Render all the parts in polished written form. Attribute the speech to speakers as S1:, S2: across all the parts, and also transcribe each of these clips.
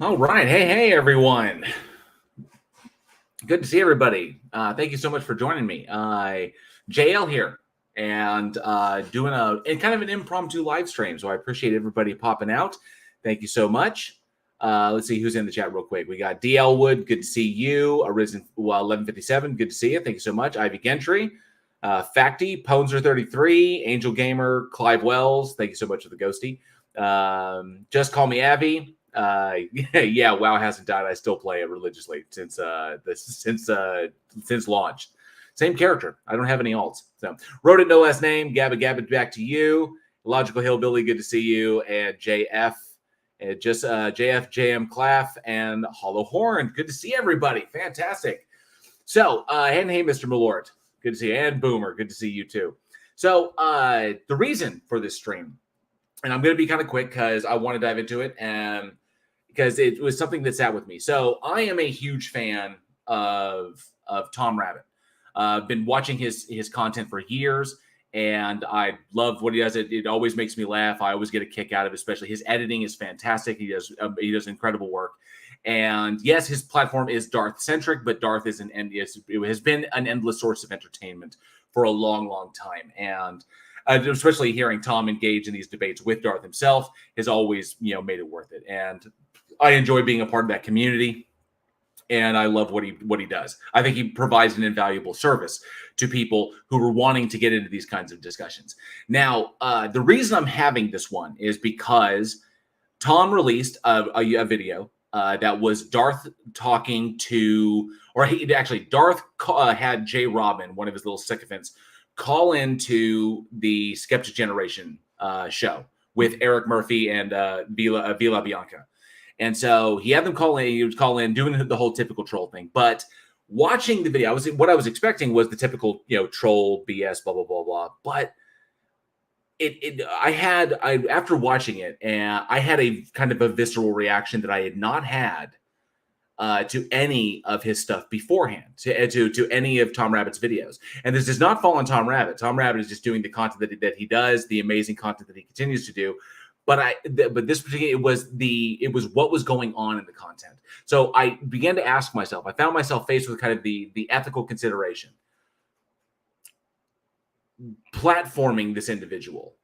S1: All right. Hey, everyone. Good to see everybody. Thank you so much for joining me. JL here and doing kind of an impromptu live stream. So I appreciate everybody popping out. Thank you so much. Let's see who's in the chat real quick. We got DL Wood. Good to see you. Arisen 1157. Good to see you. Thank you so much. Ivy Gentry. Facty. Poneser 33. Angel Gamer. Clive Wells. Thank you so much for the ghosty. Just call me Abby. Yeah, WoW hasn't died. I still play it religiously since launch. Same character. I don't have any alts. So wrote it no last name. Gabbit back to you. Logical Hillbilly, good to see you. And JF, and just JF, JM Claff, and Hollow Horn. Good to see everybody. Fantastic. So and hey, Mr. Malort, good to see you. And Boomer, good to see you too. So the reason for this stream, and I'm going to be kind of quick because I want to dive into it, and because it was something that sat with me. So I am a huge fan of Tom Rabbittt. I've been watching his content for years, and I love what he does. It always makes me laugh. I always get a kick out of it, especially his editing is fantastic. He does incredible work. And yes, his platform is Darth centric, but Darth is it has been an endless source of entertainment for a long, long time. And especially hearing Tom engage in these debates with Darth himself has always, made it worth it. And I enjoy being a part of that community, and I love what he does. I think he provides an invaluable service to people who are wanting to get into these kinds of discussions. Now, the reason I'm having this one is because Tom released a video that was Darth talking to, Darth had Jay Robin, one of his little sycophants, call into the Skeptic Generation show with Eric Murphy and Vila Bianca. And so he had them call in. He was calling in, doing the whole typical troll thing. But watching the video, what I was expecting was the typical, troll BS, blah blah blah blah. But after watching it, and I had a kind of a visceral reaction that I had not had to any of his stuff beforehand, to any of Tom Rabbitt's videos. And this does not fall on Tom Rabbittt. Tom Rabbittt is just doing the content that he does, the amazing content that he continues to do. But this particular, it was what was going on in the content. So I began to ask myself, I found myself faced with kind of the ethical consideration. Platforming this individual.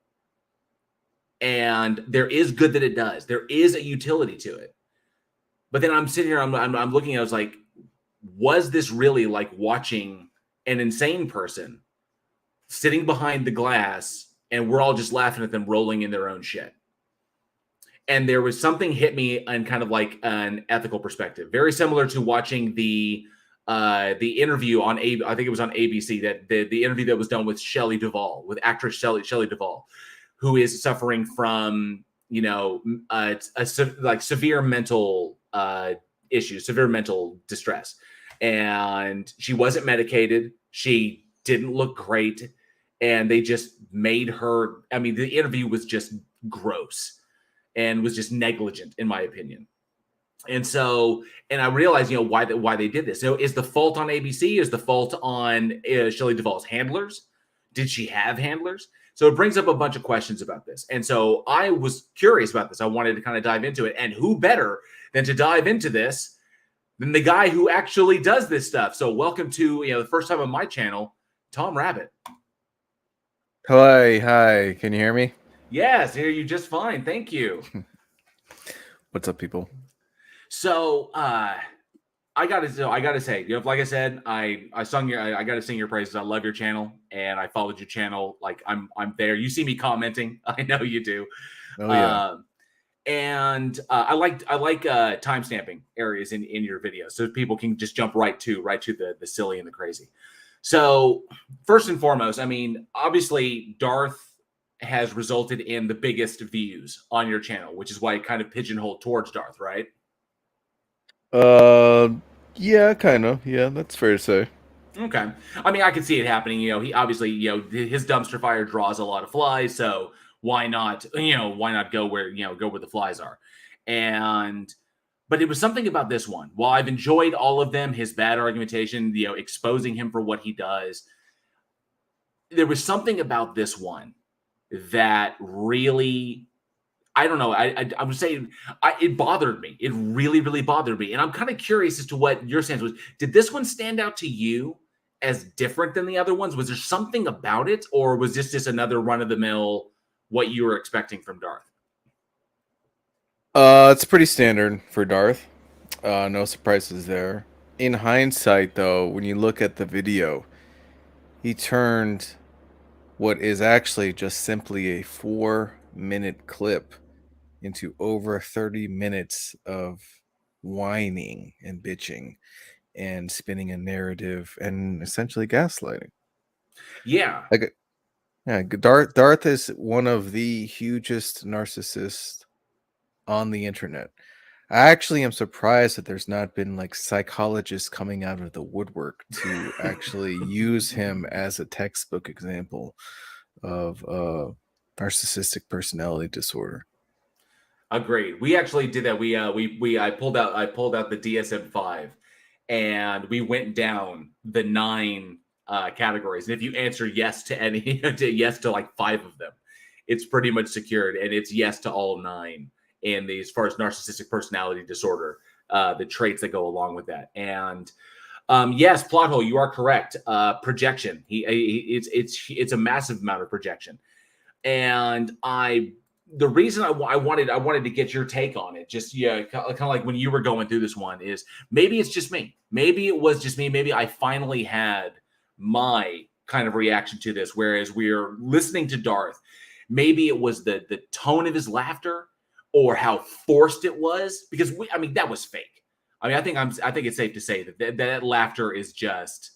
S1: And there is good that it does. There is a utility to it. But then I'm sitting here, I'm looking, I was like, was this really like watching an insane person sitting behind the glass and we're all just laughing at them rolling in their own shit? And there was something hit me on kind of like an ethical perspective, very similar to watching the interview on I think it was on ABC, that the interview that was done with Shelley Duvall, with actress Shelley Duvall, who is suffering from severe mental issues, severe mental distress, and she wasn't medicated. She didn't look great, and they just made her. I mean, the interview was just gross and was just negligent, in my opinion. And so, and I realized, why they did this. So, is the fault on ABC? Is the fault on Shelley Duvall's handlers? Did she have handlers? So it brings up a bunch of questions about this. And so I was curious about this. I wanted to kind of dive into it. And who better than to dive into this than the guy who actually does this stuff? So welcome to, the first time on my channel, Tom Rabbittt.
S2: Hi. Can you hear me?
S1: Yes, hear you just fine. Thank you.
S2: What's up, people?
S1: So I gotta say, like I said, I gotta sing your praises. I love your channel, and I followed your channel. Like I'm there. You see me commenting. I know you do.
S2: Oh yeah.
S1: And I like timestamping areas in your videos, so people can just jump right to the silly and the crazy. So first and foremost, I mean, obviously Darth has resulted in the biggest views on your channel, which is why it kind of pigeonholed towards Darth, right?
S2: Yeah, kind of. Yeah, that's fair to say.
S1: Okay. I mean, I can see it happening. He obviously, his dumpster fire draws a lot of flies, so why not go where the flies are? But it was something about this one. While I've enjoyed all of them, his bad argumentation, exposing him for what he does, there was something about this one that really I don't know. I'm saying it bothered me. It really, really bothered me. And I'm kind of curious as to what your sense was. Did this one stand out to you as different than the other ones? Was there something about it, or was this just another run of the mill, what you were expecting from Darth?
S2: It's pretty standard for Darth. No surprises there. In hindsight, though, when you look at the video, he turned what is actually just simply a 4-minute clip into over 30 minutes of whining and bitching and spinning a narrative and essentially gaslighting.
S1: Yeah.
S2: Darth is one of the hugest narcissists on the internet. I actually am surprised that there's not been like psychologists coming out of the woodwork to actually use him as a textbook example of narcissistic personality disorder.
S1: Agreed. We actually did that. I pulled out the DSM-5, and we went down the 9 categories. And if you answer yes to any, yes to like 5 of them, it's pretty much secured, and it's yes to all 9 in the as far as narcissistic personality disorder, the traits that go along with that. And yes, plot hole, you are correct. Projection. It's a massive amount of projection, and the reason I wanted to get your take on it, just kind of like when you were going through this one, is maybe it's just me. Maybe it was just me. Maybe I finally had my kind of reaction to this. Whereas we're listening to Darth, maybe it was the tone of his laughter or how forced it was, because that was fake. I think it's safe to say that laughter is just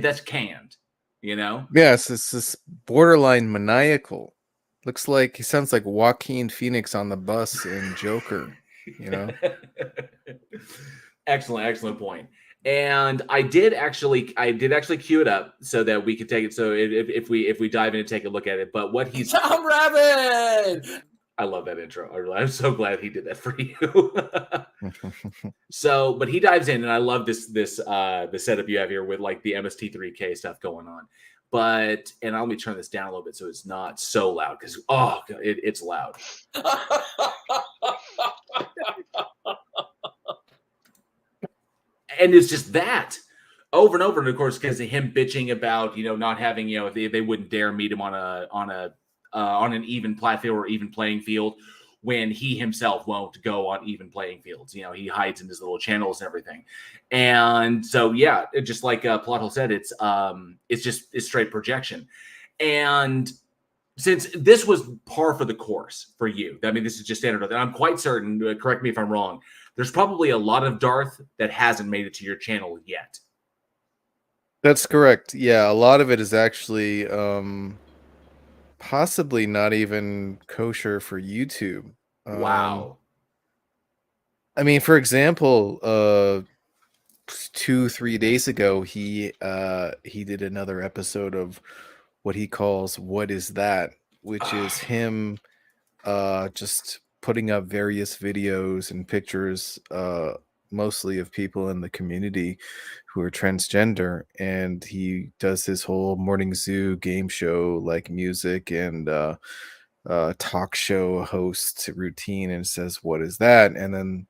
S1: that's canned.
S2: Yes, it's this borderline maniacal. Looks like he sounds like Joaquin Phoenix on the bus in Joker,
S1: Excellent point. And I did actually queue it up so that we could take it. So if we dive in and take a look at it, but what he's
S3: Tom Rabbit.
S1: I love that intro. I'm so glad he did that for you. So, but he dives in, and I love the setup you have here with like the MST3K stuff going on. But let me turn this down a little bit so it's not so loud, because it's loud. And it's just that over and over, and of course, because of him bitching about not having they wouldn't dare meet him on an even platform or even playing field, when he himself won't go on even playing fields. He hides in his little channels and everything. And so, yeah, it just like Plothole said, it's straight projection. And since this was par for the course for you, this is just standard. And I'm quite certain, correct me if I'm wrong, there's probably a lot of Darth that hasn't made it to your channel yet.
S2: That's correct. Yeah, a lot of it is actually possibly not even kosher for YouTube.
S1: Wow.
S2: For example, 2-3 days ago, he did another episode of what he calls "What Is That," which is him just putting up various videos and pictures, mostly of people in the community who are transgender, and he does his whole morning zoo game show like music and talk show host routine, and says, "What is that?" And then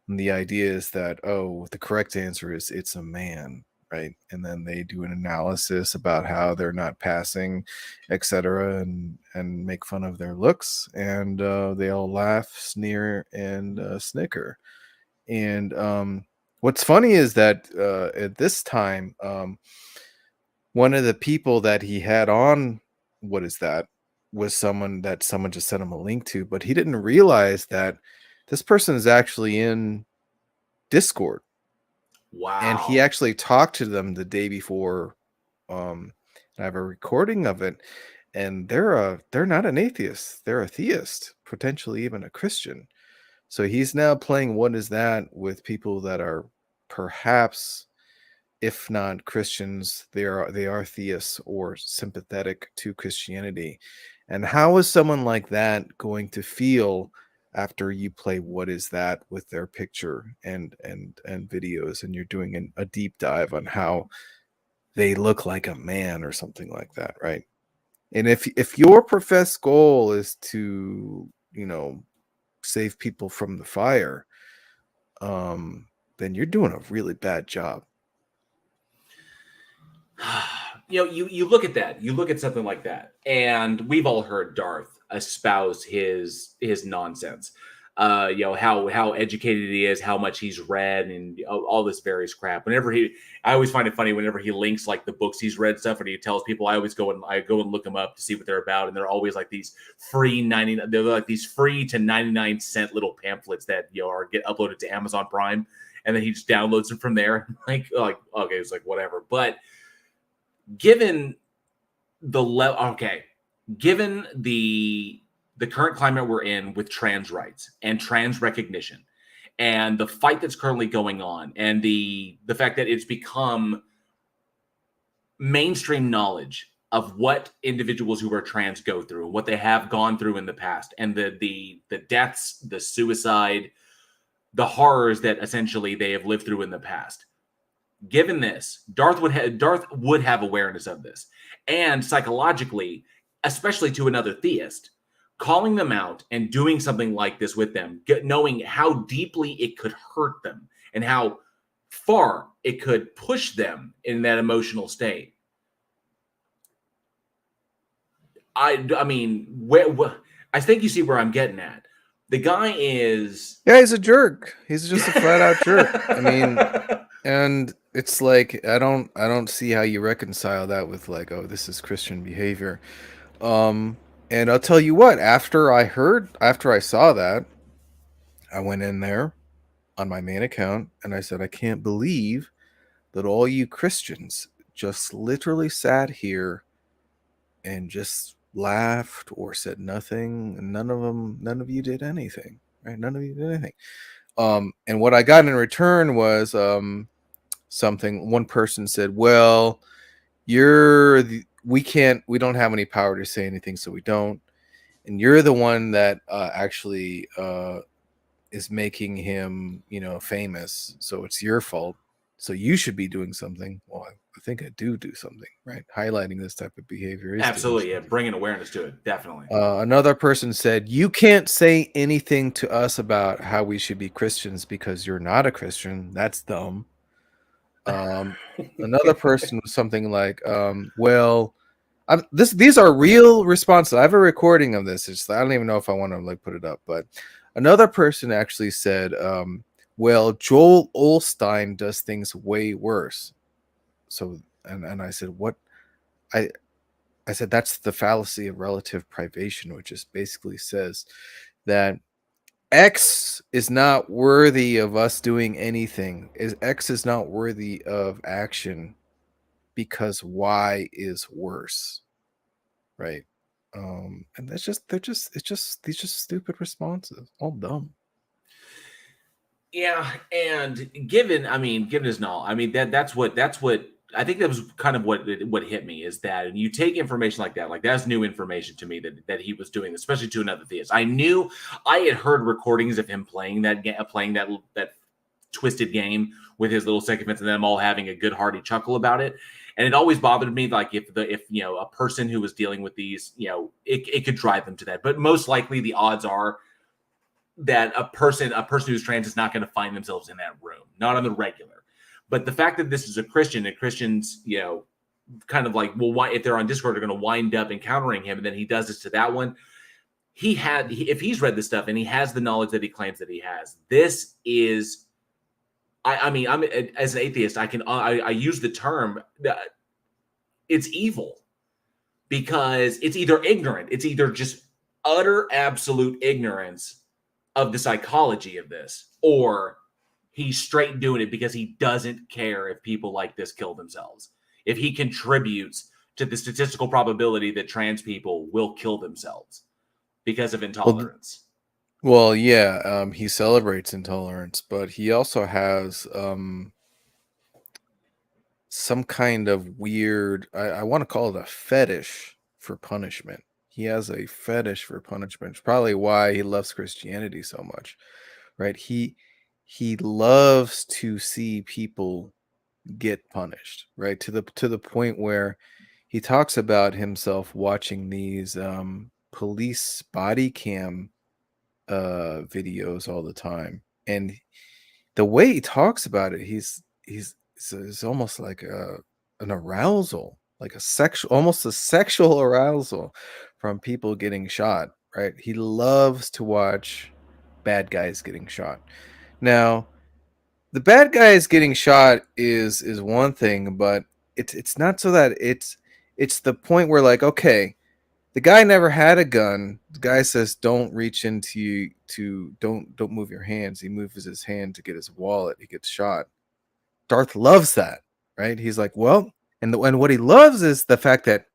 S2: the idea is that, the correct answer is it's a man, right? And then they do an analysis about how they're not passing, etc., and make fun of their looks, and they all laugh, sneer, and snicker. And what's funny is that at this time, one of the people that he had on What Is That was someone just sent him a link to, but he didn't realize that this person is actually in Discord.
S1: Wow.
S2: And he actually talked to them the day before. I have a recording of it, and they're not an atheist. They're a theist, potentially even a Christian. So he's now playing What Is That with people that are perhaps, if not Christians, they are theists or sympathetic to Christianity. And how is someone like that going to feel after you play What Is That with their picture and videos, and you're doing a deep dive on how they look like a man or something like that, right? And if your professed goal is to save people from the fire, then you're doing a really bad job.
S1: You look at that, you look at something like that, and we've all heard Darth espouse his nonsense. How educated he is, how much he's read, and all this various crap. I always find it funny whenever he links like the books he's read stuff, and he tells people. I go and look them up to see what they're about, and they're always like these free they're like these free to 99-cent little pamphlets that get uploaded to Amazon Prime, and then he just downloads them from there. like okay, it's like whatever, but. Given the given the current climate we're in with trans rights and trans recognition, and the fight that's currently going on, and the fact that it's become mainstream knowledge of what individuals who are trans go through, what they have gone through in the past, and the deaths, the suicide, the horrors that essentially they have lived through in the past. Given this, Darth would have awareness of this, and psychologically, especially to another theist, calling them out and doing something like this with them, knowing how deeply it could hurt them and how far it could push them in that emotional state. I mean, I think you see where I'm getting at. The guy is
S2: he's a jerk. He's just a flat out jerk. I mean, and it's like I don't see how you reconcile that with like, oh, this is Christian behavior. And I'll tell you what, after I saw that, I went in there on my main account and I said, I can't believe that all you Christians just literally sat here and just laughed or said nothing, and none of you did anything, right? None of you did anything. And what I got in return was something. One person said, well, we don't have any power to say anything, so we don't, and you're the one that actually is making him famous, so it's your fault, so you should be doing something. Well, I think I do something, right? Highlighting this type of behavior is
S1: absolutely, yeah, bringing awareness to it, definitely.
S2: Another person said, you can't say anything to us about how we should be Christians because you're not a Christian. That's dumb. Another person was something like, well, these are real responses. I have a recording of this. I don't even know if I want to like put it up, but another person actually said, well, Joel Olsen does things way worse. So, and I said, what? I said, that's the fallacy of relative privation, which just basically says that X is not worthy of us doing anything. X is not worthy of action because Y is worse, right? And they're just stupid responses, all dumb.
S1: Yeah, and given his knowledge, that's what I think that was kind of what hit me is that you take information like that's new information to me that he was doing, especially to another theist. I had heard recordings of him playing that twisted game with his little sycophants and them all having a good hearty chuckle about it. And it always bothered me, like if a person who was dealing with these, it could drive them to that. But most likely the odds are that a person who's trans is not going to find themselves in that room, not on the regular. But the fact that this is a Christian and Christians, kind of like, well, why, if they're on Discord, they're going to wind up encountering him, and then he does this to that one. If he's read this stuff and he has the knowledge that he claims that he has, this is, I'm as an atheist, I use the term, it's evil, because it's either ignorant, it's either just utter absolute ignorance of the psychology of this, or he's straight doing it because he doesn't care if people like this kill themselves. If he contributes to the statistical probability that trans people will kill themselves because of intolerance.
S2: Well, yeah, he celebrates intolerance, but he also has some kind of weird, I want to call it a fetish for punishment. He has a fetish for punishment. It's probably why he loves Christianity so much, right? He loves to see people get punished, right? To the point where he talks about himself watching these police body cam videos all the time, and the way he talks about it, it's almost like an arousal, like almost a sexual arousal from people getting shot, right? He loves to watch bad guys getting shot. Now, the bad guys getting shot is one thing, but it's not so that it's the point where, like, okay, the guy never had a gun. The guy says, "Don't reach into you to don't move your hands." He moves his hand to get his wallet. He gets shot. Darth loves that, right? He's like, well, and what he loves is the fact that,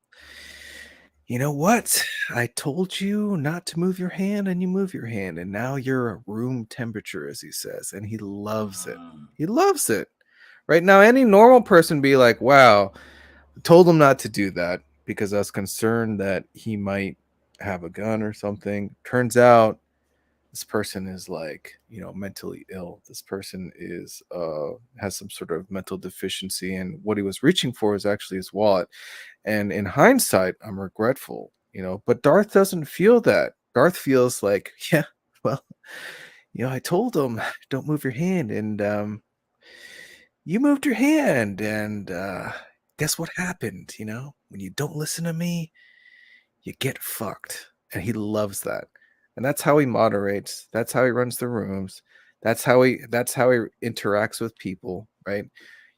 S2: you know what? I told you not to move your hand, and you move your hand, and now you're room temperature, as he says, and he loves it. He loves it. Right now, any normal person be like, wow, I told him not to do that because I was concerned that he might have a gun or something. Turns out this person is, like, mentally ill. This person is has some sort of mental deficiency, and what he was reaching for is actually his wallet. And in hindsight, I'm regretful, but Darth doesn't feel that. Darth feels like, yeah, well, I told him, don't move your hand, and you moved your hand, and guess what happened? When you don't listen to me, you get fucked. And he loves that. And that's how he moderates. That's how he runs the rooms. That's how he interacts with people, right?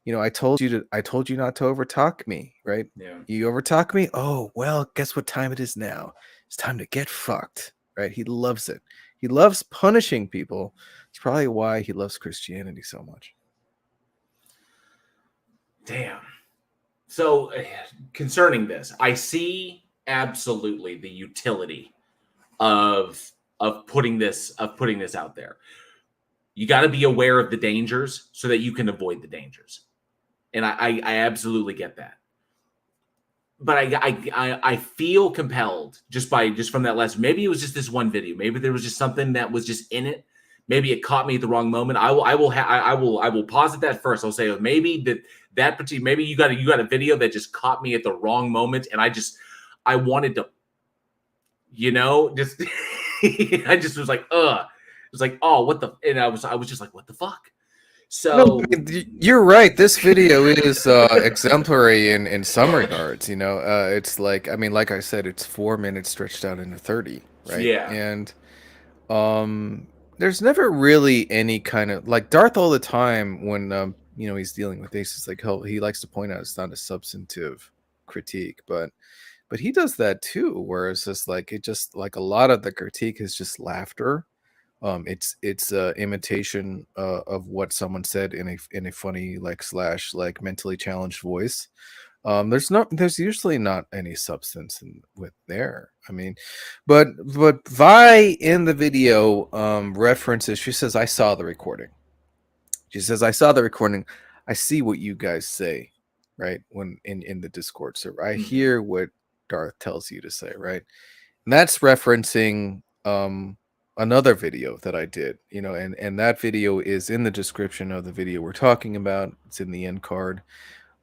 S2: I told you not to overtalk me, right?
S1: Yeah.
S2: You overtalk me? Oh, well, guess what time it is now? It's time to get fucked, right? He loves it. He loves punishing people. It's probably why he loves Christianity so much.
S1: Damn. So concerning this, I see absolutely the utility of putting this out there. You got to be aware of the dangers so that you can avoid the dangers, and I absolutely get that. But I feel compelled just from that lesson. Maybe it was just this one video. Maybe there was just something that was just in it. Maybe it caught me at the wrong moment. I will posit that first. I'll say maybe that particular, maybe you got a video that just caught me at the wrong moment, and I wanted to, just I just was like, ugh. It was like, oh, what the, and I was just like, what the fuck? So
S2: no, you're right. This video is exemplary in some regards. It's like, I mean, like I said, it's 4 minutes stretched out into 30, right?
S1: Yeah.
S2: And there's never really any kind of, like, Darth all the time when he's dealing with this. It's like he likes to point out it's not a substantive critique, but he does that too, where it's just like, a lot of the critique is just laughter. It's imitation of what someone said in a funny, like, slash, like, mentally challenged voice. There's usually not any substance with there. I mean, but Vi in the video references, she says, I saw the recording. She says, I saw the recording. I see what you guys say, right? When in the Discord server, I hear what Darth tells you to say, right? And that's referencing another video that I did, and that video is in the description of the video we're talking about. It's in the end card.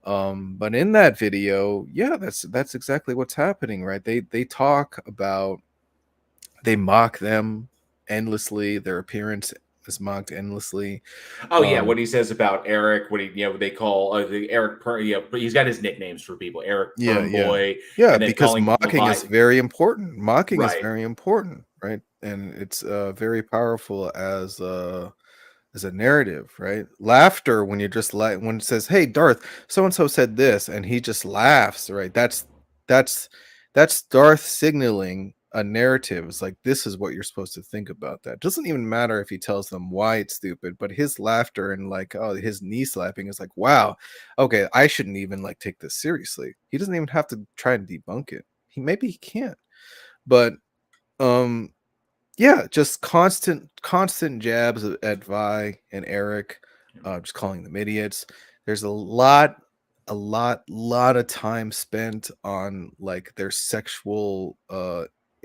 S2: But in that video, yeah, that's exactly what's happening, right? They talk about, they mock them endlessly. Their appearance is mocked endlessly.
S1: Oh yeah, what he says about Eric, what they call the Eric, he's got his nicknames for people, Eric Boy.
S2: Yeah, because mocking is very important. Mocking is
S1: Right.
S2: very important, right? And it's very powerful as a narrative, right? Laughter, when you just when it says, "Hey, Darth, so and so said this," and he just laughs, right? That's Darth signaling a narrative. It's like, this is what you're supposed to think about that. It doesn't even matter if he tells them why it's stupid, but his laughter and, like, oh, his knee slapping is like, wow, okay, I shouldn't even, like, take this seriously. He doesn't even have to try and debunk it. Maybe he can't, but yeah, just constant jabs at Vi and Eric, just calling them idiots. There's a lot of time spent on, like, their sexual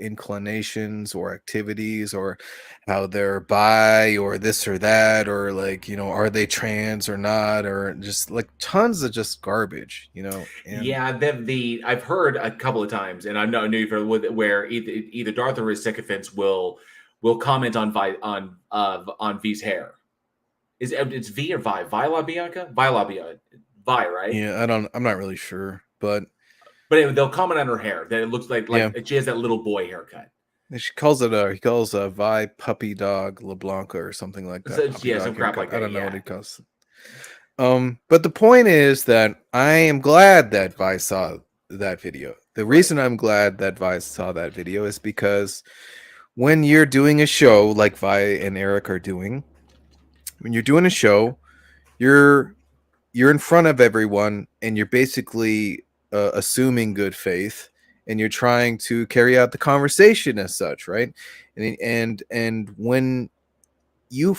S2: inclinations or activities, or how they're bi or this or that, or, like, are they trans or not, or just, like, tons of just garbage, and
S1: yeah, I've heard a couple of times, and I know you've heard where either Darth or his sycophants will will comment on V's hair. It's V or Vi? Vi La Bianca? Vi La Bianca. Vi, right?
S2: Yeah, I'm not really sure, but
S1: anyway, they'll comment on her hair that it looks like she has that little boy haircut.
S2: He calls a Vi puppy dog LeBlanca or something like that.
S1: So, some crap like that.
S2: I don't know what he calls it. But the point is that I am glad that Vi saw that video. The reason I'm glad that Vi saw that video is because when you're doing a show like Vi and Eric are doing, when you're doing a show, you're in front of everyone and you're basically assuming good faith, and you're trying to carry out the conversation as such, right? And when you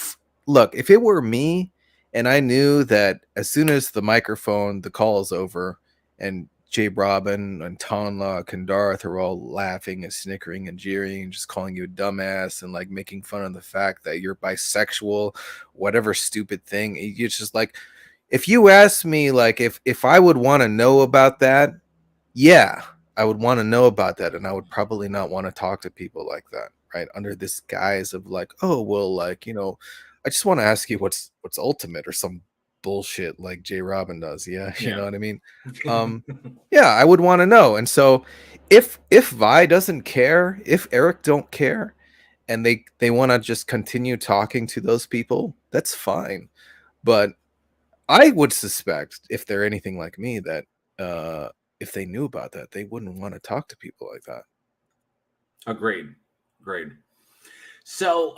S2: look, if it were me and I knew that as soon as the call is over, and Jay Robin and Tonlock and Darth are all laughing and snickering and jeering and just calling you a dumbass and like making fun of the fact that you're bisexual, whatever stupid thing, it's just like, if you ask me, like, if I would want to know about that, yeah, I would want to know about that, and I would probably not want to talk to people like that, right? Under this guise of like, oh, well, like, I just want to ask you what's ultimate or some bullshit like Jay Robin does. Yeah, you know what I mean? Yeah, I would want to know. And so if Vi doesn't care, if Eric don't care, and they want to just continue talking to those people, that's fine. But I would suspect, if they're anything like me, that if they knew about that, they wouldn't want to talk to people like that.
S1: Agreed. So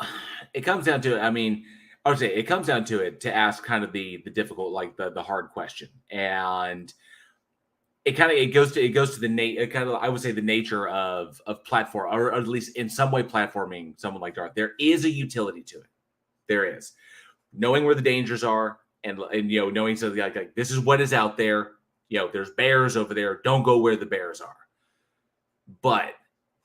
S1: it comes down to it. I mean, I would say it comes down to it to ask kind of the difficult, like the hard question, and it goes to the I would say the nature of platform, or at least in some way platforming someone like Darth. There is a utility to it. There is knowing where the dangers are. And knowing something like this is what is out there. There's bears over there. Don't go where the bears are. But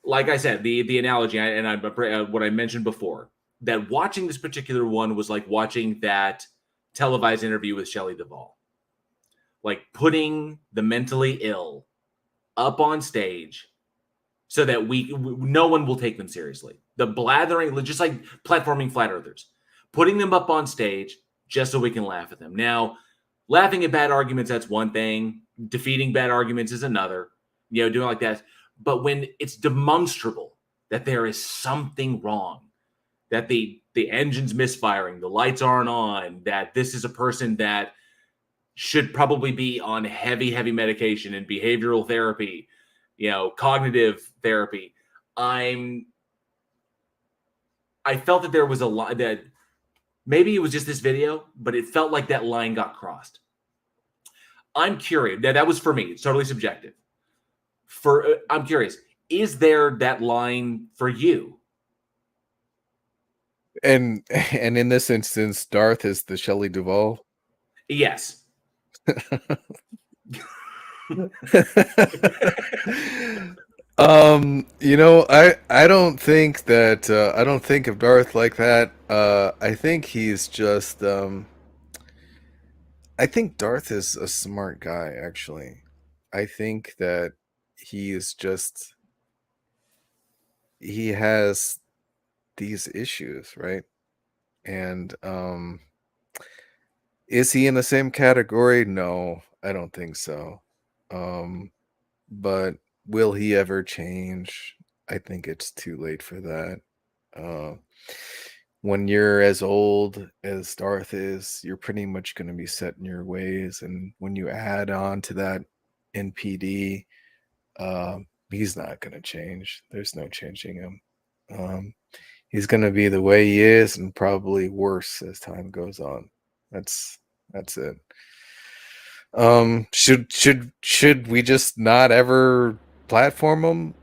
S1: like I said, the analogy what I mentioned before, that watching this particular one was like watching that televised interview with Shelley Duvall, like putting the mentally ill up on stage so that no one will take them seriously. The blathering, just like platforming flat earthers, putting them up on stage just so we can laugh at them. Now, laughing at bad arguments, that's one thing. Defeating bad arguments is another. Doing like that. But when it's demonstrable that there is something wrong, that the engine's misfiring, the lights aren't on, that this is a person that should probably be on heavy medication and behavioral therapy, cognitive therapy. I felt that there was a lot that maybe it was just this video, but it felt like that line got crossed. I'm curious. That was for me. It's totally subjective. I'm curious. Is there that line for you?
S2: And in this instance, Darth is the Shelley Duvall.
S1: Yes.
S2: I don't think that I don't think of Darth like that. I think he's just I think Darth is a smart guy, actually. I think that he has these issues, right? And is he in the same category? No, I don't think so. But will he ever change? I think it's too late for that. When you're as old as Darth is, you're pretty much going to be set in your ways. And when you add on to that NPD, he's not going to change. There's no changing him. He's going to be the way he is, and probably worse as time goes on. That's it. Should we just not ever platform him?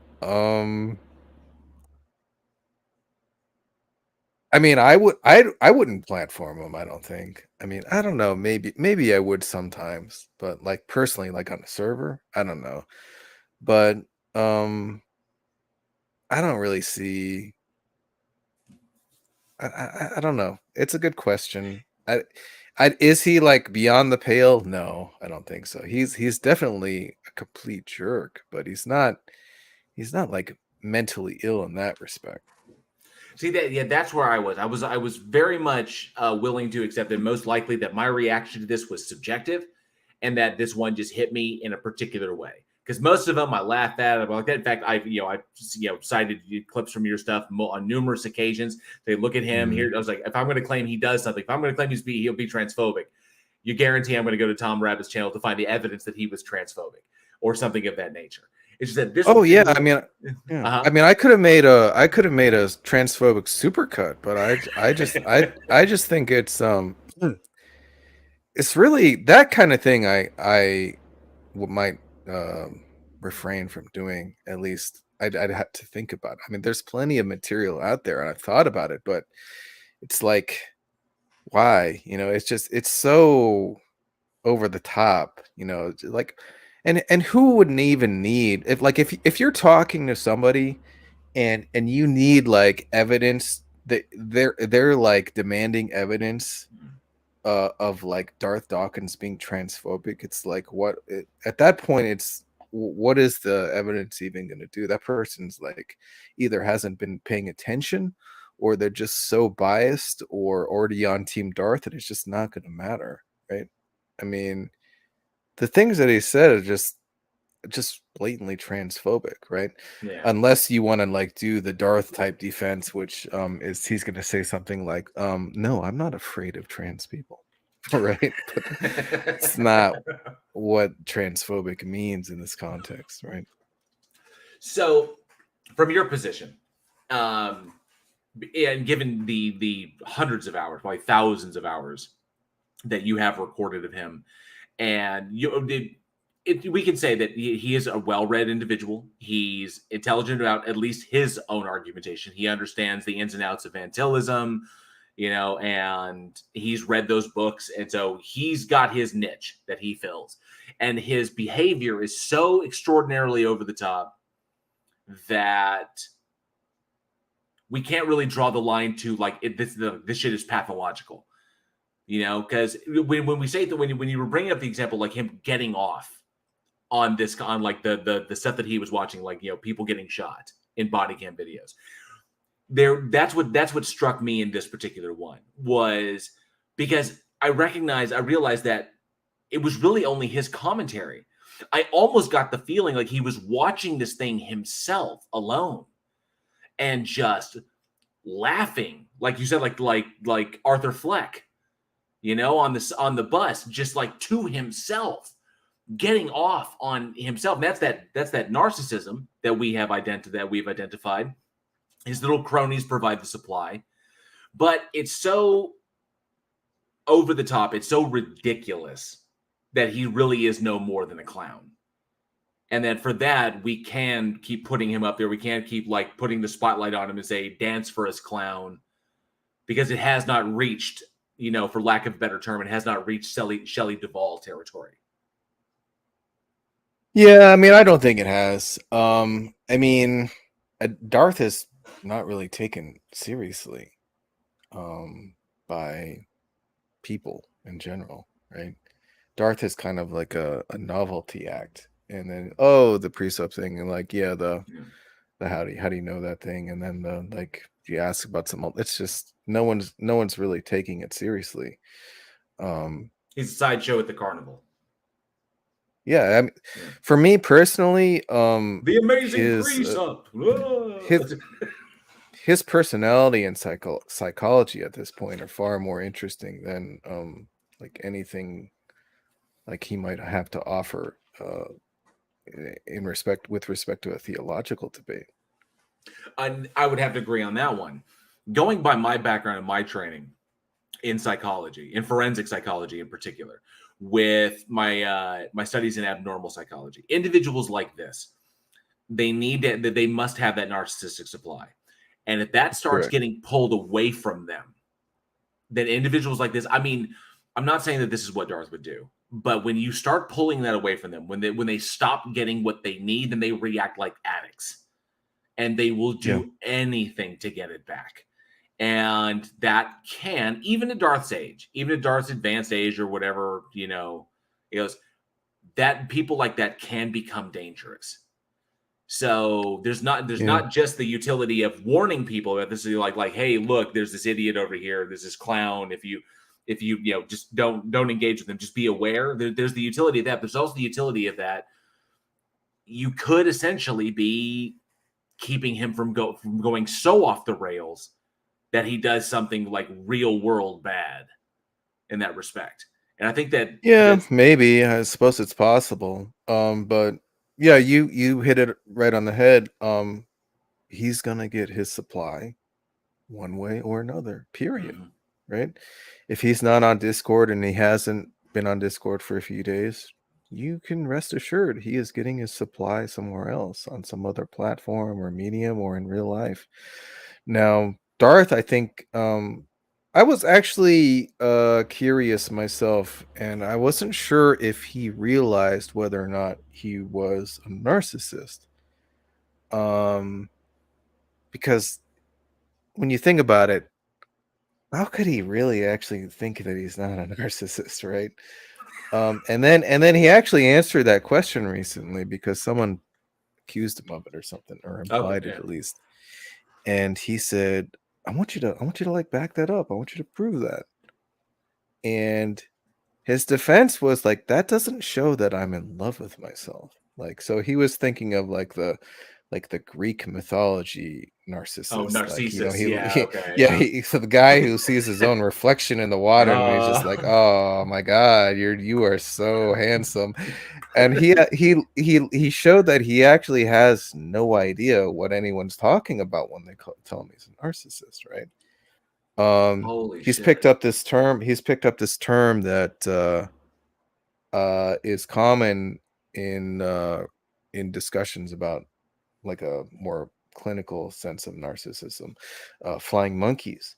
S2: I mean, I wouldn't platform him, I don't think. I mean, I don't know, maybe I would sometimes, but like personally, like on a server, I don't know. But I don't really see. I don't know. It's a good question. Is he like beyond the pale? No, I don't think so. He's definitely a complete jerk, but he's not like mentally ill in that respect.
S1: See that? Yeah, that's where I was. I was very much willing to accept that most likely that my reaction to this was subjective, and that this one just hit me in a particular way. Because most of them I laughed at. I'm like that. In fact, I cited clips from your stuff on numerous occasions. They look at him here. I was like, if I'm going to claim he does something, if I'm going to claim he'll be transphobic, you guarantee I'm going to go to Tom Rabbitt's channel to find the evidence that he was transphobic or something of that nature. It's just that this.
S2: Oh yeah, I mean, I mean, I could have made a transphobic supercut, but I just think it's really that kind of thing. I might refrain from doing. At least I'd have to think about it. I mean, there's plenty of material out there, and I've thought about it, but it's like, why? It's so over the top. Like. And who wouldn't even need if you're talking to somebody and you need like evidence that they're like demanding evidence of like Darth Dawkins being transphobic. It's like at that point it's what is the evidence even going to do? That person's like either hasn't been paying attention or they're just so biased or already on Team Darth that it's just not going to matter, right? I mean, the things that he said are just blatantly transphobic, right?
S1: Yeah.
S2: Unless you want to like do the Darth type defense, which is he's going to say something like, no, I'm not afraid of trans people, right? But it's not what transphobic means in this context, right?
S1: So, from your position, and given the hundreds of hours, probably thousands of hours that you have recorded of him, and we can say that he is a well-read individual. He's intelligent about at least his own argumentation. He understands the ins and outs of vantillism, and he's read those books. And so he's got his niche that he fills. And his behavior is so extraordinarily over the top that we can't really draw the line to like this shit is pathological. Because when we say that when you were bringing up the example, like him getting off on like the stuff that he was watching, like people getting shot in body cam videos, that's what struck me in this particular one, was because I realized that it was really only his commentary. I almost got the feeling like he was watching this thing himself alone and just laughing, like you said, like Arthur Fleck. On the bus, just like to himself, getting off on himself. And that's that narcissism that we've identified. His little cronies provide the supply, but it's so over the top, it's so ridiculous that he really is no more than a clown. And then for that, we can keep putting him up there. We can't keep like putting the spotlight on him and say dance for us, clown, because it has not reached, for lack of a better term, it has not reached Shelley Duvall territory.
S2: Yeah, I mean, I don't think it has. I mean, Darth is not really taken seriously by people in general, right? Darth is kind of like a novelty act, and then the precept thing, and like the how do you know that thing, and then the like you ask about something. It's just no one's really taking it seriously.
S1: He's a sideshow at the carnival.
S2: Yeah, I mean, for me personally,
S1: the amazing precept.
S2: His personality and psychology at this point are far more interesting than like anything like he might have to offer with respect to a theological debate.
S1: I would have to agree on that one. Going by my background and my training in psychology, in forensic psychology in particular, with my my studies in abnormal psychology, individuals like this, they must have that narcissistic supply. And if that starts getting pulled away from them, then individuals like this, I mean, I'm not saying that this is what Darth would do, but when you start pulling that away from them, when they stop getting what they need, then they react like addicts, and they will do anything to get it back. And that can, even at Darth's age, even at Darth's advanced age or whatever, he goes, that people like that can become dangerous. So there's not just the utility of warning people that this is like, hey, look, there's this idiot over here, there's this clown. If you just don't engage with them, just be aware. There's the utility of that. There's also the utility of that you could essentially be keeping him from going so off the rails that he does something like real world bad in that respect. And I think that
S2: maybe, I suppose it's possible. But yeah, you hit it right on the head. He's gonna get his supply one way or another, period. Right? If he's not on Discord and he hasn't been on Discord for a few days, you can rest assured he is getting his supply somewhere else, on some other platform or medium or in real life. Now, Darth, I think I was actually curious myself, and I wasn't sure if he realized whether or not he was a narcissist. Because when you think about it, how could he really actually think that he's not a narcissist, right? And then he actually answered that question recently because someone accused him of it or something, or implied it at least. And he said, I want you to like back that up. I want you to prove that. And his defense was like, that doesn't show that I'm in love with myself. Like, so he was thinking of like the Greek mythology narcissist.
S1: Oh, Narcissus.
S2: So the guy who sees his own reflection in the water and he's just like, oh my God, you are so handsome. And he showed that he actually has no idea what anyone's talking about when they tell him he's a narcissist, right? He's picked up this term that is common in discussions about like a more clinical sense of narcissism, flying monkeys.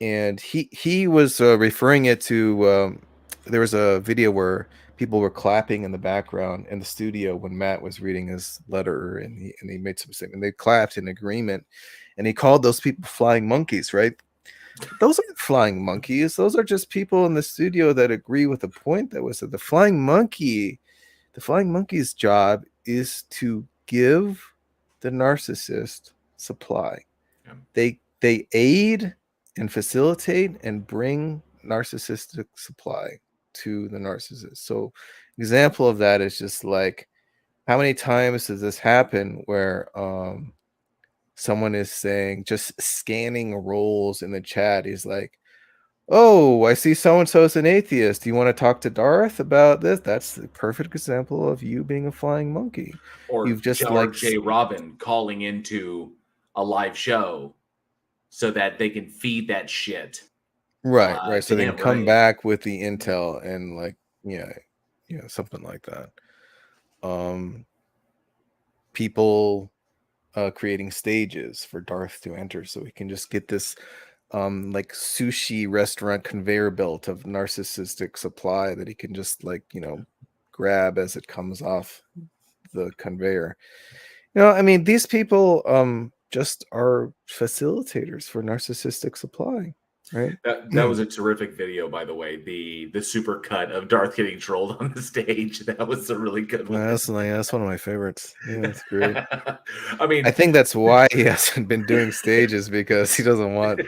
S2: And he was referring it to there was a video where people were clapping in the background in the studio when Matt was reading his letter, and he made some statement. They clapped in agreement, and he called those people flying monkeys, right? Those aren't flying monkeys. Those are just people in the studio that agree with the point that was that the flying monkey's job is to give the narcissist supply. They aid and facilitate and bring narcissistic supply to the narcissist. So example of that is just like, how many times does this happen where someone is saying, just scanning roles in the chat, is like, oh, I see so-and-so is an atheist. Do you want to talk to Darth about this? That's the perfect example of you being a flying monkey.
S1: Or you've just like J. Robin calling into a live show so that they can feed that shit.
S2: Right. So they can come back with the intel and like, something like that. People creating stages for Darth to enter so he can just get this like sushi restaurant conveyor belt of narcissistic supply that he can just like, grab as it comes off the conveyor. I mean, these people just are facilitators for narcissistic supply, right?
S1: That was a terrific video, by the way. The super cut of Darth getting trolled on the stage. That was a really good one.
S2: That's one of my favorites. Yeah, that's great.
S1: I mean,
S2: I think that's why he hasn't been doing stages, because he doesn't want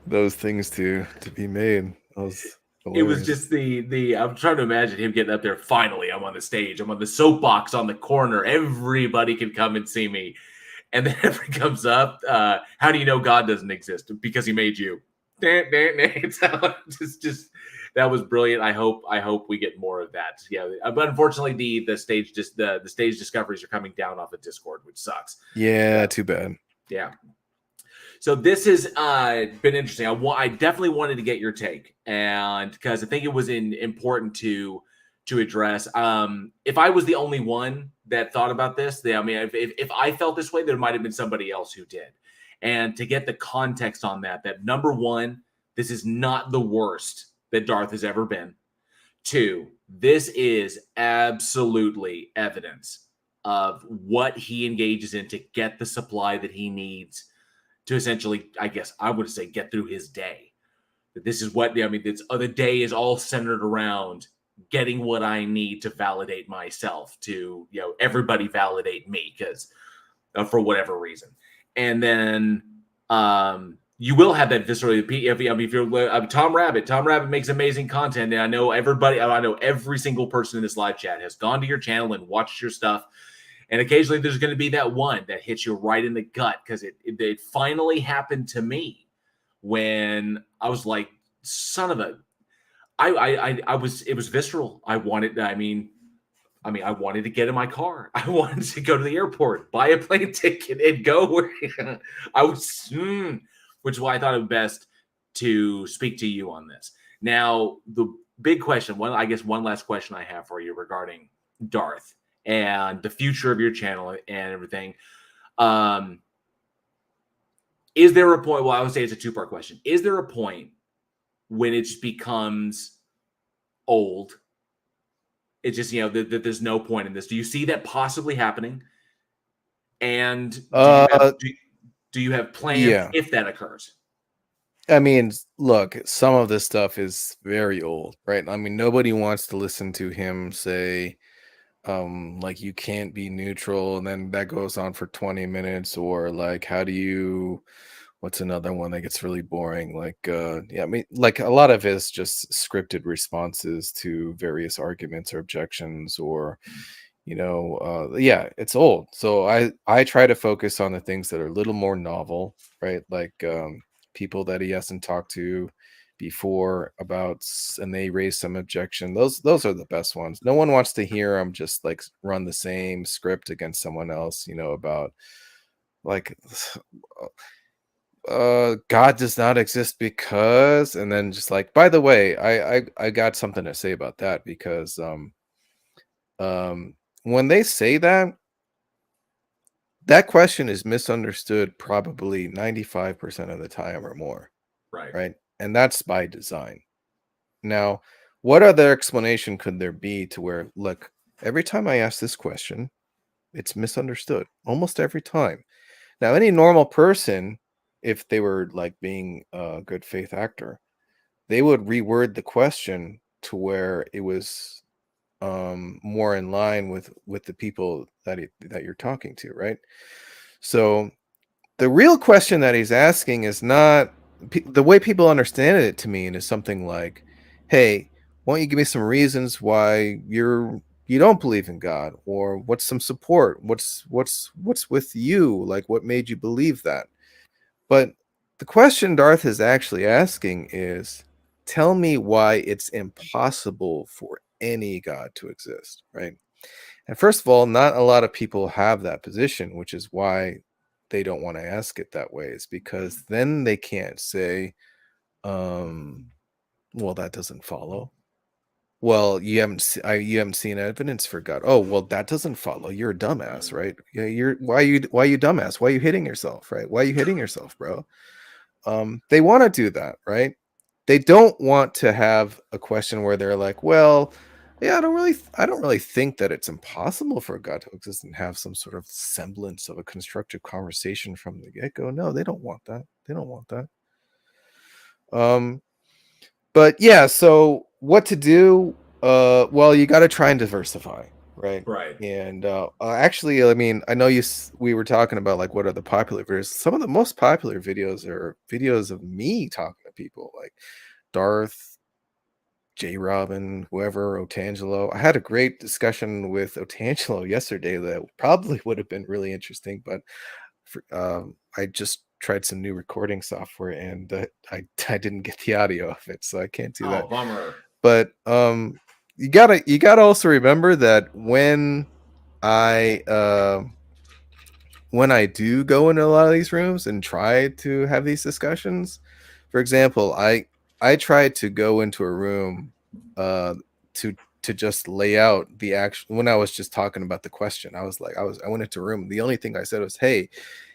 S2: those things to be made.
S1: It was just I'm trying to imagine him getting up there. Finally, I'm on the stage. I'm on the soapbox on the corner. Everybody can come and see me. And then it comes up. How do you know God doesn't exist? Because he made you. So just that was brilliant. I hope we get more of that. Yeah, but unfortunately, the stage discoveries are coming down off of Discord, which sucks.
S2: Yeah, too bad.
S1: Yeah. So this has been interesting. I definitely wanted to get your take, and because I think it was important to address. If I was the only one that thought about this, if I felt this way, there might have been somebody else who did. And to get the context on that number one, this is not the worst that Darth has ever been. Two, this is absolutely evidence of what he engages in to get the supply that he needs to essentially, I guess I would say, get through his day. That this is what, the day is all centered around getting what I need to validate myself, to, everybody validate me, because for whatever reason. And then you will have that visceral. If you're Tom Rabbittt makes amazing content, and I know every single person in this live chat has gone to your channel and watched your stuff. And occasionally there's going to be that one that hits you right in the gut, because it finally happened to me when I was like, son of a, it was visceral. I wanted to get in my car. I wanted to go to the airport, buy a plane ticket, and go where which is why I thought it best to speak to you on this. Now, the big question, one last question I have for you regarding Darth and the future of your channel and everything. Is there a point? Well, I would say it's a two-part question. Is there a point when it just becomes old? It's just, that there's no point in this. Do you see that possibly happening? And do you have plans if that occurs?
S2: I mean, look, some of this stuff is very old, right? I mean, nobody wants to listen to him say, like, you can't be neutral, and then that goes on for 20 minutes, or like, what's another one that gets really boring? Like, I mean, like, a lot of it is just scripted responses to various arguments or objections, or, it's old. So I try to focus on the things that are a little more novel, right? Like, people that he hasn't talked to before about, and they raise some objection. Those are the best ones. No one wants to hear him just like run the same script against someone else, about like, God does not exist because, and then just like, by the way, I got something to say about that, because when they say that question is misunderstood probably 95% of the time or more. Right. And that's by design. Now, what other explanation could there be to where, look, every time I ask this question, it's misunderstood almost every time. Now, any normal person, if they were like being a good faith actor, they would reword the question to where it was more in line with the people that you're talking to, right? So the real question that he's asking is not the way people understand it to me, and is something like, hey, why don't you give me some reasons why you don't believe in God, or what's some support, what's with you, like what made you believe that? But the question Darth is actually asking is, tell me why it's impossible for any God to exist, right? And first of all, not a lot of people have that position, which is why they don't want to ask it that way, is because then they can't say, well, that doesn't follow. Well, you haven't seen evidence for God. Oh, well, that doesn't follow. You're a dumbass, right? Yeah, why you dumbass? Why are you hitting yourself, right? Why are you hitting yourself, bro? They want to do that, right? They don't want to have a question where they're like, well, yeah, I don't really think that it's impossible for God to exist and have some sort of semblance of a constructive conversation from the get-go. No, they don't want that. They don't want that. But yeah, so what to do? Well, you got to try and diversify, right?
S1: Right.
S2: And actually, I mean, I know we were talking about like what are the popular videos. Some of the most popular videos are videos of me talking to people like Darth, J. Robin, whoever, Otangelo. I had a great discussion with Otangelo yesterday that probably would have been really interesting, but I just tried some new recording software, and I didn't get the audio of it, so I can't do that.
S1: Bummer.
S2: But you gotta also remember that when I do go into a lot of these rooms and try to have these discussions, for example, I tried to go into a room to just lay out the actual, when I was just talking about the question, I went into a room. The only thing I said was, hey,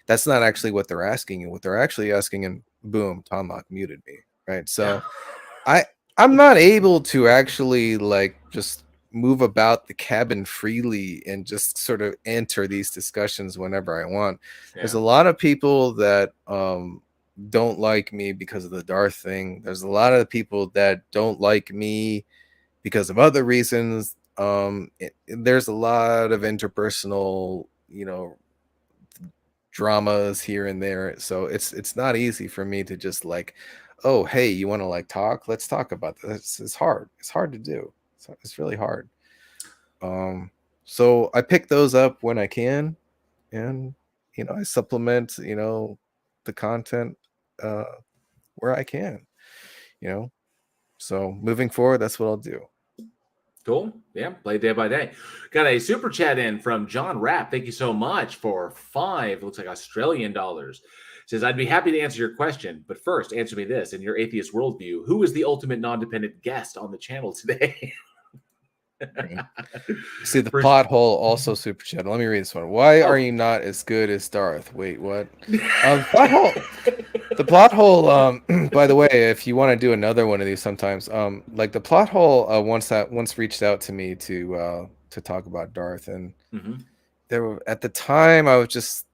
S2: that's not actually what they're asking. And what they're actually asking, and boom, Tom Lock muted me. Right. So I'm not able to actually like just move about the cabin freely and just sort of enter these discussions whenever I want. Yeah. There's a lot of people that don't like me because of the Darth thing. There's a lot of people that don't like me because of other reasons. There's a lot of interpersonal, dramas here and there, so it's not easy for me to just like, oh, hey, you want to like talk, let's talk about this. It's hard to do. It's really hard. So I pick those up when I can, and I supplement the content uh where I can. So moving forward, that's what I'll do.
S1: Cool. Yeah, play day by day. Got a super chat in from John Rapp. Thank you so much for 5, looks like Australian dollars. Says, I'd be happy to answer your question, but first answer me this. In your atheist worldview, who is the ultimate non-dependent guest on the channel today?
S2: See, the plot hole also super chat. Let me read this one. Why are you not as good as Darth? Wait, what? Plot hole. The plot hole. By the way, if you want to do another one of these sometime, like the plot hole once reached out to me to talk about Darth, and there were, at the time I just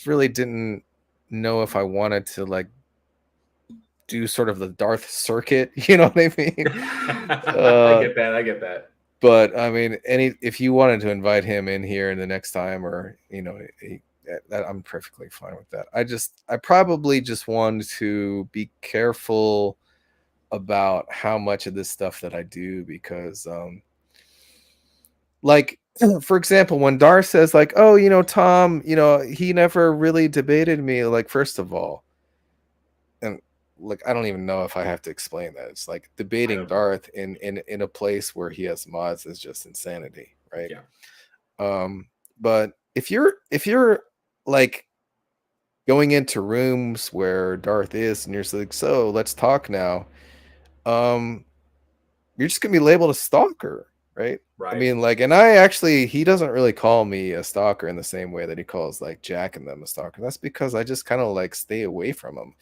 S2: really didn't know if I wanted to like do sort of the Darth circuit. You know what I mean?
S1: I get that.
S2: But I mean, if you wanted to invite him in here the next time, or I'm perfectly fine with that. I probably just want to be careful about how much of this stuff that I do, because like, for example, when Dar says like, oh, Tom, he never really debated me. Like, first of all, and like, I don't even know if I have to explain that. It's like debating Darth in a place where he has mods is just insanity, right?
S1: Yeah.
S2: But if you're like going into rooms where Darth is and you're like, so let's talk now, you're just gonna be labeled a stalker, right?
S1: Right.
S2: I mean, like, and he doesn't really call me a stalker in the same way that he calls like Jack and them a stalker. That's because I just kind of like stay away from him.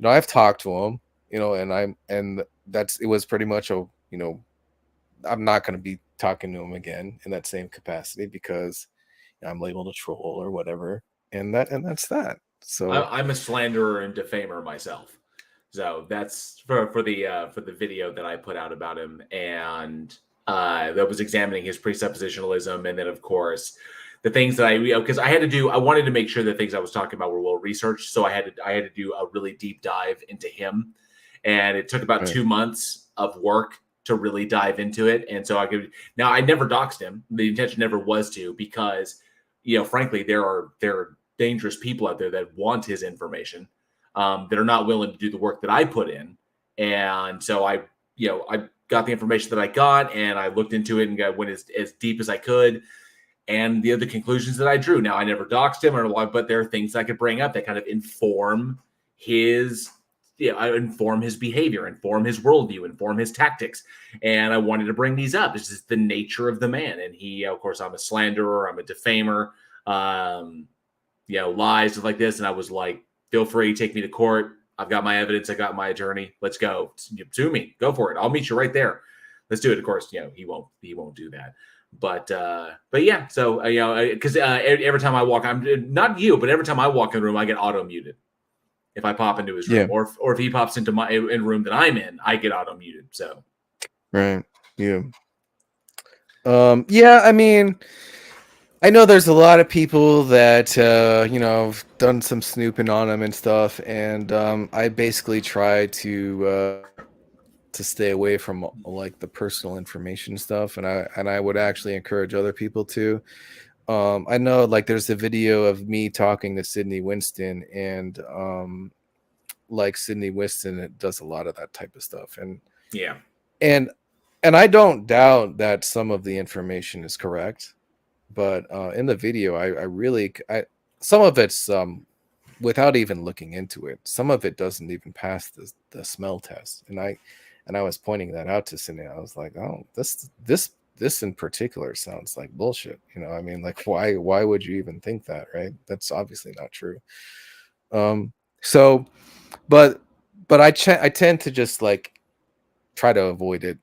S2: I've talked to him, and it was pretty much I'm not going to be talking to him again in that same capacity, because I'm labeled a troll or whatever, and that's that. So
S1: I'm a slanderer and defamer myself. So that's for the video that I put out about him, and that was examining his presuppositionalism, and then of course the things that because I wanted to make sure the things I was talking about were well researched, so I had to do a really deep dive into him, and it took about 2 months of work to really dive into it. And so I never doxed him. The intention never was to, because frankly there are dangerous people out there that want his information, that are not willing to do the work that I put in. And so I got the information that I got, and I looked into it and went as deep as I could. And the other conclusions that I drew. Now, I never doxed him, but there are things I could bring up that kind of inform his behavior, inform his worldview, inform his tactics. And I wanted to bring these up. This is the nature of the man. And he, of course, I'm a slanderer, I'm a defamer, lies, stuff like this. And I was like, feel free, take me to court. I've got my evidence. I got my attorney. Let's go. Sue me. Go for it. I'll meet you right there. Let's do it. Of course, he won't do that. But yeah. So because every time I walk, I'm not you, but every time I walk in the room, I get auto muted. If I pop into his room, or if he pops into my room that I'm in, I get auto muted. So
S2: right, yeah. Yeah, I mean, I know there's a lot of people that have done some snooping on him and stuff, and I basically try to stay away from like the personal information stuff, and I would actually encourage other people to. I know like there's a video of me talking to Sydney Winston, and like Sydney Winston does a lot of that type of stuff, and
S1: yeah,
S2: and I don't doubt that some of the information is correct, but in the video, I some of it's without even looking into it, some of it doesn't even pass the smell test, and I was pointing that out to Sydney. I was like, oh, this in particular sounds like bullshit. I mean, like, why would you even think that, right? That's obviously not true. So, but I tend to just like try to avoid it